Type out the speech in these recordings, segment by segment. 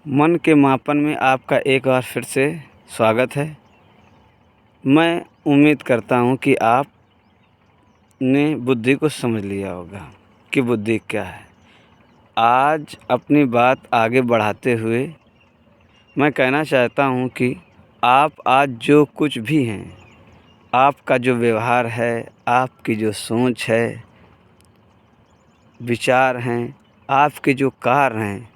मन के मापन में आपका एक बार फिर से स्वागत है। मैं उम्मीद करता हूँ कि आपने बुद्धि को समझ लिया होगा कि बुद्धि क्या है। आज अपनी बात आगे बढ़ाते हुए मैं कहना चाहता हूँ कि आप आज जो कुछ भी हैं, आपका जो व्यवहार है, आपकी जो सोच है, विचार हैं, आपके जो कार्य हैं,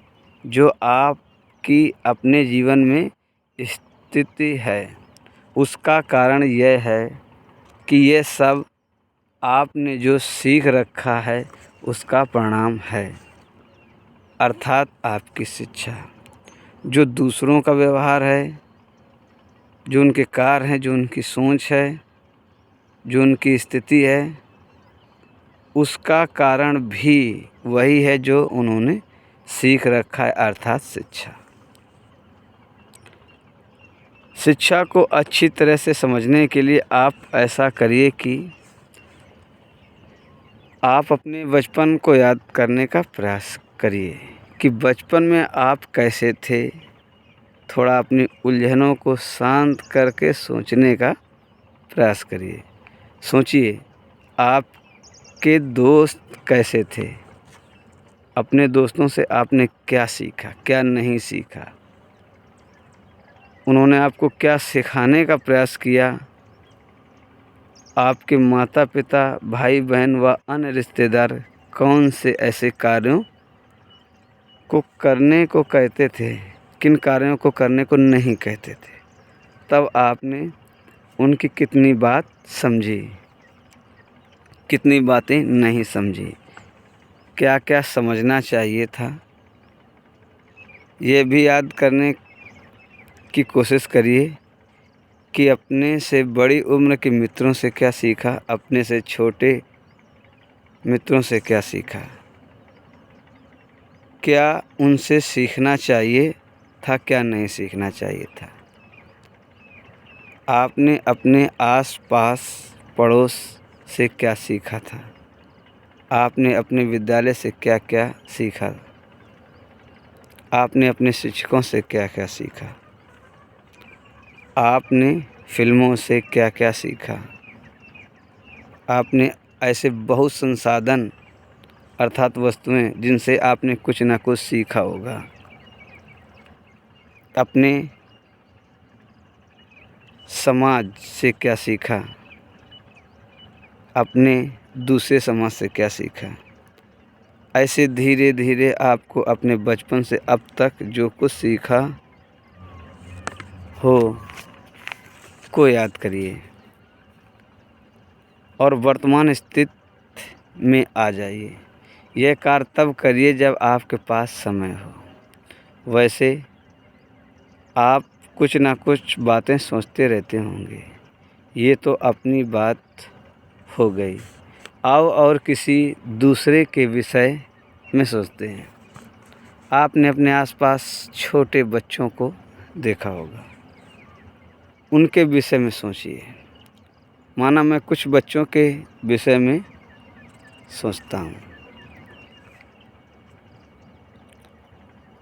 जो आपकी अपने जीवन में स्थिति है, उसका कारण यह है कि ये सब आपने जो सीख रखा है उसका परिणाम है, अर्थात आपकी शिक्षा। जो दूसरों का व्यवहार है, जो उनके कार्य हैं, जो उनकी सोच है, जो उनकी स्थिति है, उसका कारण भी वही है जो उन्होंने सीख रखा है, अर्थात शिक्षा। शिक्षा को अच्छी तरह से समझने के लिए आप ऐसा करिए कि आप अपने बचपन को याद करने का प्रयास करिए कि बचपन में आप कैसे थे। थोड़ा अपनी उलझनों को शांत करके सोचने का प्रयास करिए। सोचिए, आपके दोस्त कैसे थे, अपने दोस्तों से आपने क्या सीखा, क्या नहीं सीखा, उन्होंने आपको क्या सिखाने का प्रयास किया। आपके माता पिता, भाई बहन व अन्य रिश्तेदार कौन से ऐसे कार्यों को करने को कहते थे, किन कार्यों को करने को नहीं कहते थे। तब आपने उनकी कितनी बात समझी, कितनी बातें नहीं समझी, क्या क्या समझना चाहिए था, ये भी याद करने की कोशिश करिए कि अपने से बड़ी उम्र के मित्रों से क्या सीखा, अपने से छोटे मित्रों से क्या सीखा, क्या उनसे सीखना चाहिए था, क्या नहीं सीखना चाहिए था। आपने अपने आस-पास पड़ोस से क्या सीखा था, आपने अपने विद्यालय से क्या क्या सीखा, आपने अपने शिक्षकों से क्या क्या सीखा, आपने फिल्मों से क्या क्या सीखा। आपने ऐसे बहुत संसाधन अर्थात वस्तुएं जिनसे आपने कुछ ना कुछ सीखा होगा। अपने समाज से क्या सीखा, अपने दूसरे समाज से क्या सीखा। ऐसे धीरे धीरे आपको अपने बचपन से अब तक जो कुछ सीखा हो को याद करिए और वर्तमान स्थिति में आ जाइए। यह कार्य तब करिए जब आपके पास समय हो। वैसे आप कुछ ना कुछ बातें सोचते रहते होंगे। ये तो अपनी बात हो गई। आओ और किसी दूसरे के विषय में सोचते हैं। आपने अपने आसपास छोटे बच्चों को देखा होगा, उनके विषय में सोचिए। माना मैं कुछ बच्चों के विषय में सोचता हूँ।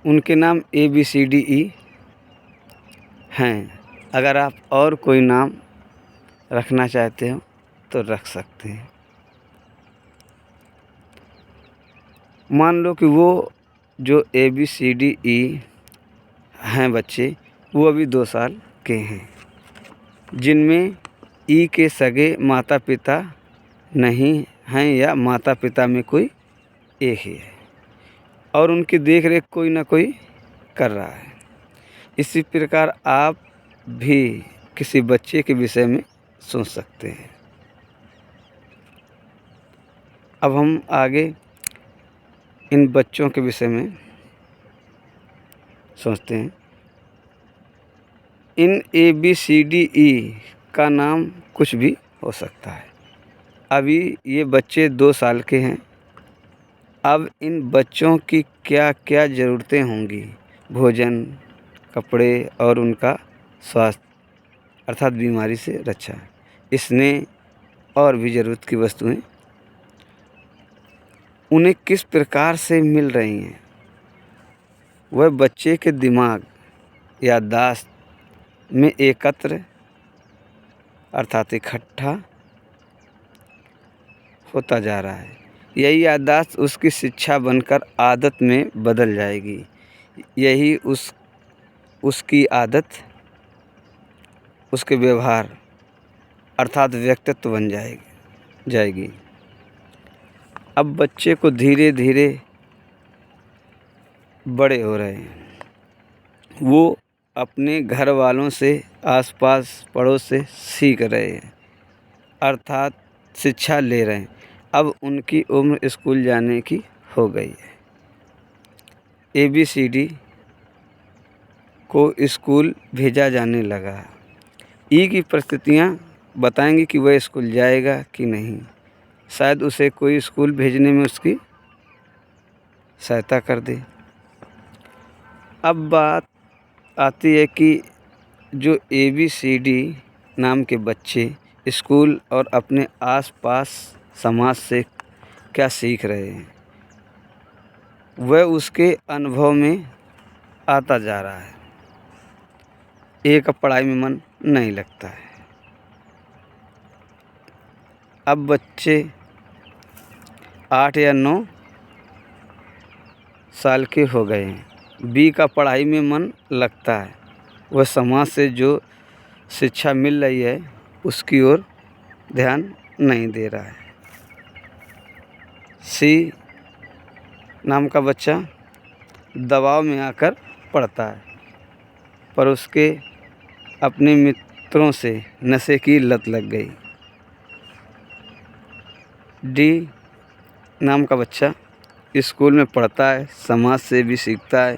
उनके नाम ABCDE हैं। अगर आप और कोई नाम रखना चाहते हो तो रख सकते हैं। मान लो कि वो जो ABCDE हैं बच्चे, वो अभी 2 साल के हैं, जिनमें ई के सगे माता पिता नहीं हैं या माता पिता में कोई एक ही है और उनकी देख रेख कोई ना कोई कर रहा है। इसी प्रकार आप भी किसी बच्चे के विषय में सोच सकते हैं। अब हम आगे इन बच्चों के विषय में सोचते हैं। इन ABCDE का नाम कुछ भी हो सकता है। अभी ये बच्चे 2 साल के हैं। अब इन बच्चों की क्या क्या ज़रूरतें होंगी, भोजन, कपड़े और उनका स्वास्थ्य अर्थात बीमारी से रक्षा, स्नेह और भी ज़रूरत की वस्तुएं उन्हें किस प्रकार से मिल रही हैं, वह बच्चे के दिमाग याददाश्त में एकत्र अर्थात इकट्ठा होता जा रहा है। यही याददाश्त उसकी शिक्षा बनकर आदत में बदल जाएगी। यही उसकी आदत उसके व्यवहार अर्थात व्यक्तित्व बन जाएगी। अब बच्चे को धीरे धीरे बड़े हो रहे हैं, वो अपने घर वालों से, आसपास पड़ोस से सीख रहे हैं अर्थात शिक्षा ले रहे हैं। अब उनकी उम्र स्कूल जाने की हो गई है। ABCD को स्कूल भेजा जाने लगा। ई की परिस्थितियाँ बताएंगी कि वह स्कूल जाएगा कि नहीं। शायद उसे कोई स्कूल भेजने में उसकी सहायता कर दे। अब बात आती है कि जो ABCD नाम के बच्चे स्कूल और अपने आसपास समाज से क्या सीख रहे हैं, वह उसके अनुभव में आता जा रहा है। एक, अब पढ़ाई में मन नहीं लगता है। अब बच्चे 8 या 9 साल के हो गए हैं। B का पढ़ाई में मन लगता है, वह समाज से जो शिक्षा मिल रही है उसकी ओर ध्यान नहीं दे रहा है। C नाम का बच्चा दबाव में आकर पढ़ता है, पर उसके अपने मित्रों से नशे की लत लग गई। D नाम का बच्चा स्कूल में पढ़ता है, समाज से भी सीखता है,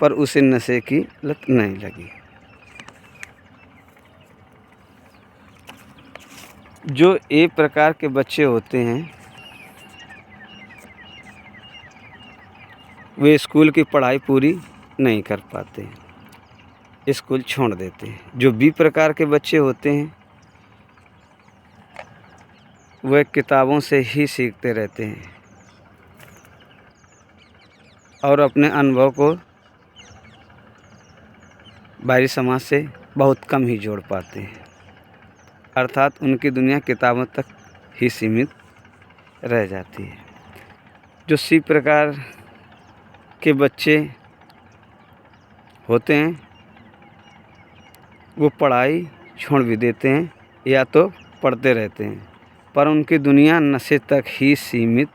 पर उसे नशे की लत नहीं लगी। जो A प्रकार के बच्चे होते हैं वे स्कूल की पढ़ाई पूरी नहीं कर पाते हैं, स्कूल छोड़ देते हैं। जो B प्रकार के बच्चे होते हैं वह किताबों से ही सीखते रहते हैं और अपने अनुभव को बाहरी समाज से बहुत कम ही जोड़ पाते हैं, अर्थात उनकी दुनिया किताबों तक ही सीमित रह जाती है। जो C प्रकार के बच्चे होते हैं वो पढ़ाई छोड़ भी देते हैं या तो पढ़ते रहते हैं, पर उनकी दुनिया नशे तक ही सीमित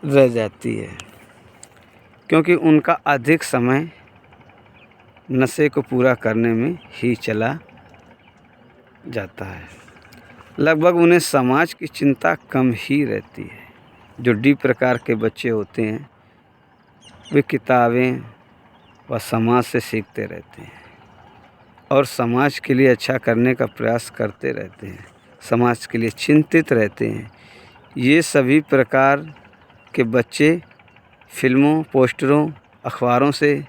रह जाती है, क्योंकि उनका अधिक समय नशे को पूरा करने में ही चला जाता है। लगभग उन्हें समाज की चिंता कम ही रहती है। जो D प्रकार के बच्चे होते हैं वे किताबें व समाज से सीखते रहते हैं और समाज के लिए अच्छा करने का प्रयास करते रहते हैं, समाज के लिए चिंतित रहते हैं। ये सभी प्रकार के बच्चे फिल्मों, पोस्टरों, अखबारों से,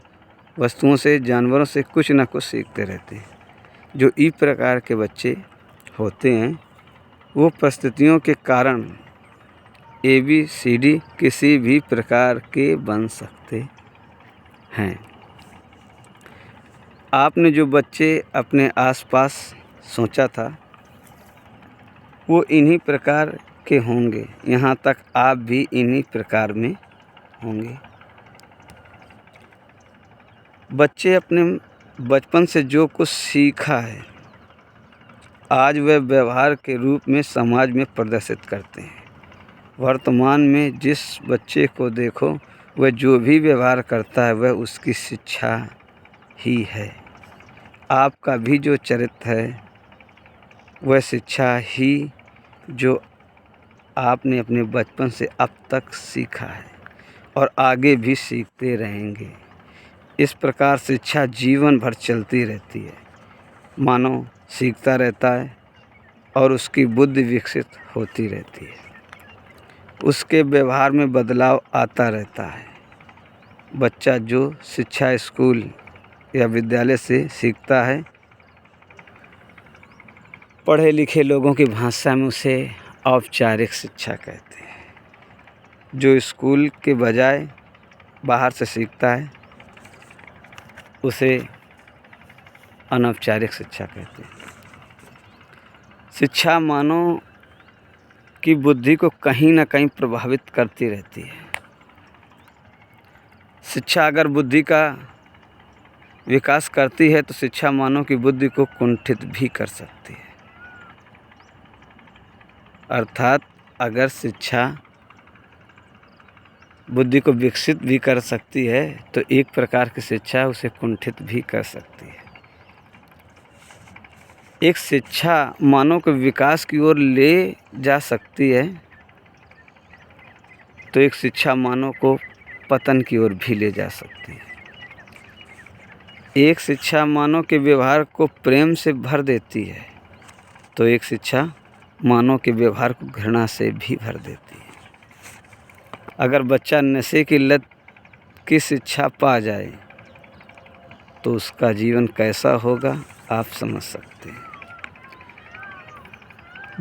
वस्तुओं से, जानवरों से कुछ न कुछ सीखते रहते हैं। जो ई प्रकार के बच्चे होते हैं वो परिस्थितियों के कारण ABCD किसी भी प्रकार के बन सकते हैं। आपने जो बच्चे अपने आसपास सोचा था वो इन्हीं प्रकार के होंगे, यहाँ तक आप भी इन्हीं प्रकार में होंगे। बच्चे अपने बचपन से जो कुछ सीखा है आज वह व्यवहार के रूप में समाज में प्रदर्शित करते हैं। वर्तमान में जिस बच्चे को देखो वह जो भी व्यवहार करता है वह उसकी शिक्षा ही है। आपका भी जो चरित्र है वह शिक्षा ही जो आपने अपने बचपन से अब तक सीखा है और आगे भी सीखते रहेंगे। इस प्रकार शिक्षा जीवन भर चलती रहती है। मानव सीखता रहता है और उसकी बुद्धि विकसित होती रहती है, उसके व्यवहार में बदलाव आता रहता है। बच्चा जो शिक्षा स्कूल या विद्यालय से सीखता है, पढ़े लिखे लोगों की भाषा में उसे औपचारिक शिक्षा कहते हैं। जो स्कूल के बजाय बाहर से सीखता है उसे अनौपचारिक शिक्षा कहते हैं। शिक्षा मानव की बुद्धि को कहीं ना कहीं प्रभावित करती रहती है। शिक्षा अगर बुद्धि का विकास करती है तो शिक्षा मानव की बुद्धि को कुंठित भी कर सकती है। अर्थात अगर शिक्षा बुद्धि को विकसित भी कर सकती है तो एक प्रकार की शिक्षा उसे कुंठित भी कर सकती है। एक शिक्षा मानव को विकास की ओर ले जा सकती है तो एक शिक्षा मानव को पतन की ओर भी ले जा सकती है। एक शिक्षा मानव के व्यवहार को प्रेम से भर देती है तो एक शिक्षा मानव के व्यवहार को घृणा से भी भर देती है। अगर बच्चा नशे की लत की शिक्षा पा जाए तो उसका जीवन कैसा होगा आप समझ सकते हैं।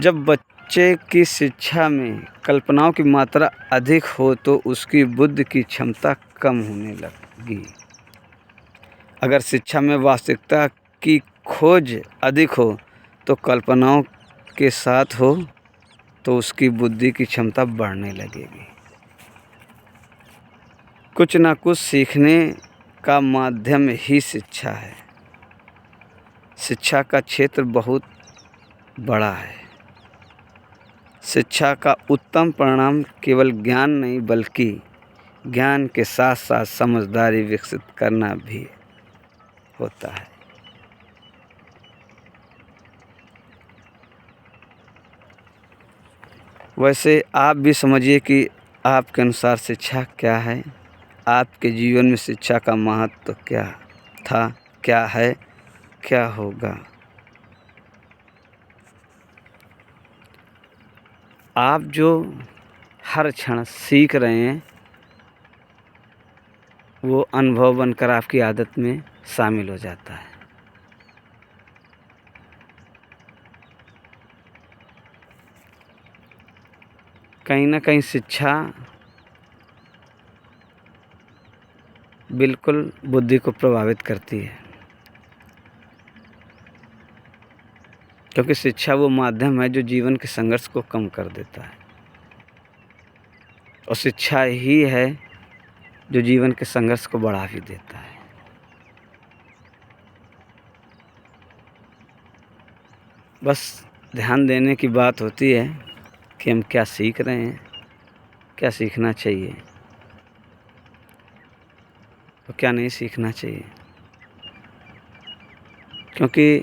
जब बच्चे की शिक्षा में कल्पनाओं की मात्रा अधिक हो तो उसकी बुद्धि की क्षमता कम होने लगेगी। अगर शिक्षा में वास्तविकता की खोज अधिक हो तो कल्पनाओं के साथ हो तो उसकी बुद्धि की क्षमता बढ़ने लगेगी। कुछ ना कुछ सीखने का माध्यम ही शिक्षा है। शिक्षा का क्षेत्र बहुत बड़ा है। शिक्षा का उत्तम परिणाम केवल ज्ञान नहीं बल्कि ज्ञान के साथ साथ समझदारी विकसित करना भी होता है। वैसे आप भी समझिए कि आपके अनुसार शिक्षा क्या है, आपके जीवन में शिक्षा का महत्व क्या था, क्या है, क्या होगा। आप जो हर क्षण सीख रहे हैं वो अनुभव बनकर आपकी आदत में शामिल हो जाता है। कहीं ना कहीं शिक्षा बिल्कुल बुद्धि को प्रभावित करती है क्योंकि शिक्षा वो माध्यम है जो जीवन के संघर्ष को कम कर देता है और शिक्षा ही है जो जीवन के संघर्ष को बढ़ा भी देता है। बस ध्यान देने की बात होती है कि हम क्या सीख रहे हैं, क्या सीखना चाहिए और क्या नहीं सीखना चाहिए। क्योंकि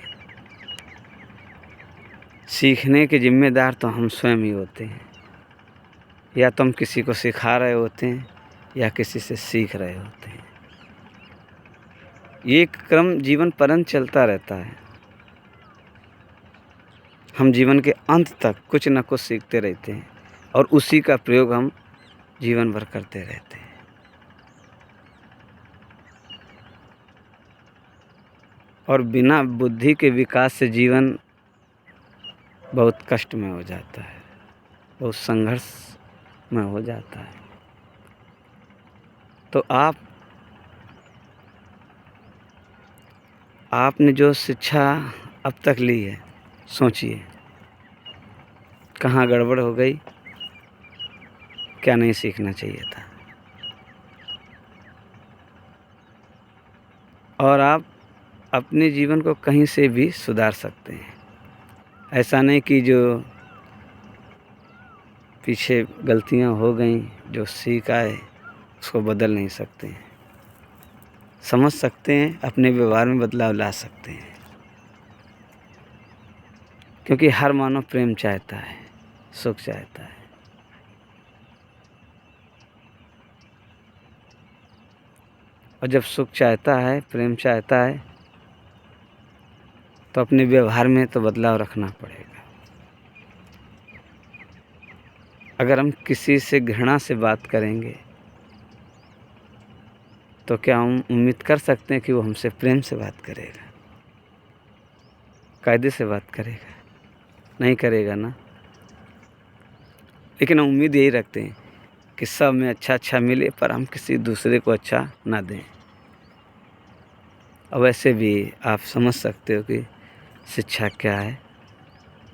सीखने के जिम्मेदार तो हम स्वयं ही होते हैं। या तो हम किसी को सिखा रहे होते हैं या किसी से सीख रहे होते हैं। ये क्रम जीवन पर्यंत चलता रहता है। हम जीवन के अंत तक कुछ न कुछ सीखते रहते हैं और उसी का प्रयोग हम जीवन भर करते रहते हैं। और बिना बुद्धि के विकास से जीवन बहुत कष्ट में हो जाता है, बहुत संघर्ष में हो जाता है। तो आपने जो शिक्षा अब तक ली है, सोचिए कहाँ गड़बड़ हो गई, क्या नहीं सीखना चाहिए था। और आप अपने जीवन को कहीं से भी सुधार सकते हैं। ऐसा नहीं कि जो पीछे गलतियां हो गई, जो सीख आए उसको बदल नहीं सकते हैं। समझ सकते हैं, अपने व्यवहार में बदलाव ला सकते हैं। क्योंकि हर मानव प्रेम चाहता है, सुख चाहता है। और जब सुख चाहता है, प्रेम चाहता है तो अपने व्यवहार में तो बदलाव रखना पड़ेगा। अगर हम किसी से घृणा से बात करेंगे तो क्या हम उम्मीद कर सकते हैं कि वो हमसे प्रेम से बात करेगा, कायदे से बात करेगा? नहीं करेगा ना। लेकिन हम उम्मीद यही रखते हैं कि सब में अच्छा मिले पर हम किसी दूसरे को अच्छा ना दें। और वैसे भी आप समझ सकते हो कि शिक्षा क्या है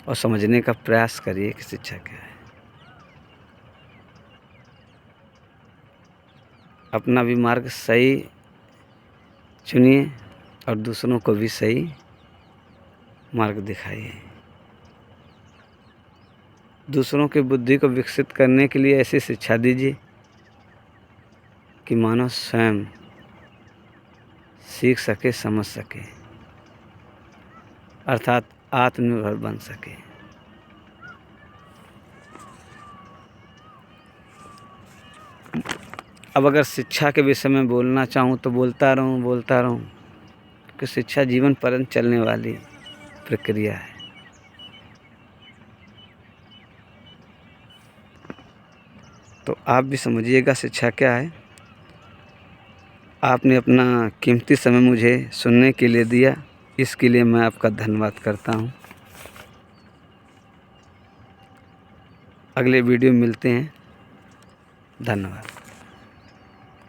और समझने का प्रयास करिए कि शिक्षा क्या है। अपना भी मार्ग सही चुनिए और दूसरों को भी सही मार्ग दिखाइए। दूसरों की बुद्धि को विकसित करने के लिए ऐसी शिक्षा दीजिए कि मानव स्वयं सीख सके, समझ सके, अर्थात आत्मनिर्भर बन सके। अब अगर शिक्षा के विषय में बोलना चाहूँ तो बोलता रहूँ कि शिक्षा जीवन पर्यंत चलने वाली प्रक्रिया है। तो आप भी समझिएगा शिक्षा क्या है। आपने अपना कीमती समय मुझे सुनने के लिए दिया, इसके लिए मैं आपका धन्यवाद करता हूँ। अगले वीडियो में मिलते हैं। धन्यवाद।